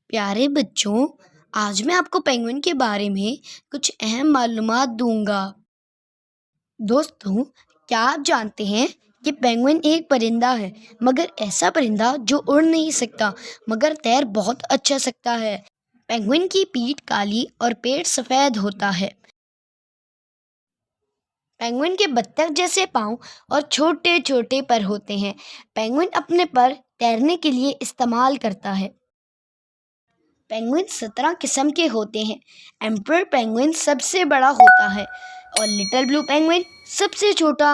प्यारे बच्चों, आज मैं आपको पेंगुइन के बारे में कुछ अहम मालूमात दूंगा। दोस्तों, क्या आप जानते हैं कि पेंगुइन एक परिंदा है, मगर ऐसा परिंदा जो उड़ नहीं सकता मगर तैर बहुत अच्छा सकता है। पेंगुइन की पीठ काली और पेट सफ़ेद होता है। पेंगुइन के बत्तख जैसे पाँव और छोटे छोटे पर होते हैं। पेंगुइन अपने पर तैरने के लिए इस्तेमाल करता है। पेंगुइन 17 किस्म के होते हैं। एम्peror पेंगुइन सबसे बड़ा होता है और लिटिल ब्लू पेंगुइन सबसे छोटा।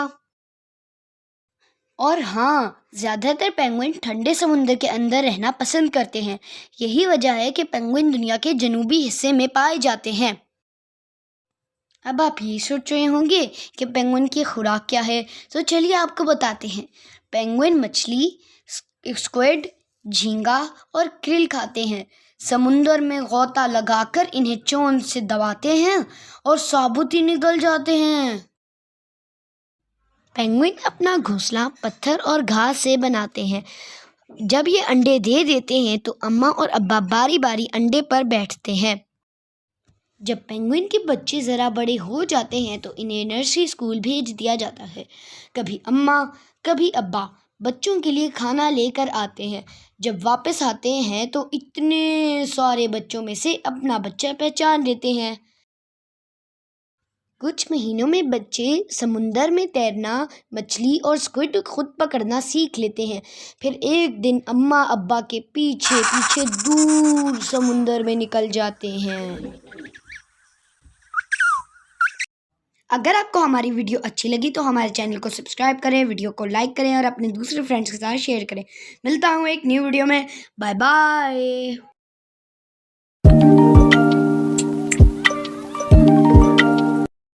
और हाँ, ज़्यादातर पेंगुइन ठंडे समुद्र के अंदर रहना पसंद करते हैं। यही वजह है कि पेंगुइन दुनिया के जनूबी हिस्से में पाए जाते हैं। अब आप ये सोच रहे होंगे कि पेंगुइन की खुराक क्या है, तो चलिए आपको बताते हैं। पेंगुइन मछली, स्क्विड, झींगा और krill खाते हैं। समुंदर में गोता लगाकर इन्हें चोंच से दबाते हैं और साबुत ही निकल जाते हैं। पेंगुइन अपना घोंसला पत्थर और घास से बनाते हैं। जब ये अंडे दे देते हैं तो अम्मा और अब्बा बारी बारी अंडे पर बैठते हैं। जब पेंगुइन के बच्चे ज़रा बड़े हो जाते हैं तो इन्हें नर्सरी स्कूल भेज दिया जाता है। कभी अम्मा, कभी अब्बा बच्चों के लिए खाना लेकर आते हैं। जब वापस आते हैं तो इतने सारे बच्चों में से अपना बच्चा पहचान लेते हैं। कुछ महीनों में बच्चे समुंदर में तैरना, मछली और स्क्विड खुद पकड़ना सीख लेते हैं। फिर एक दिन अम्मा अब्बा के पीछे पीछे दूर समुंदर में निकल जाते हैं। अगर आपको हमारी वीडियो अच्छी लगी तो हमारे चैनल को सब्सक्राइब करें, वीडियो को लाइक करें और अपने दूसरे फ्रेंड्स के साथ शेयर करें। मिलता हूँ एक न्यू वीडियो में। Bye bye.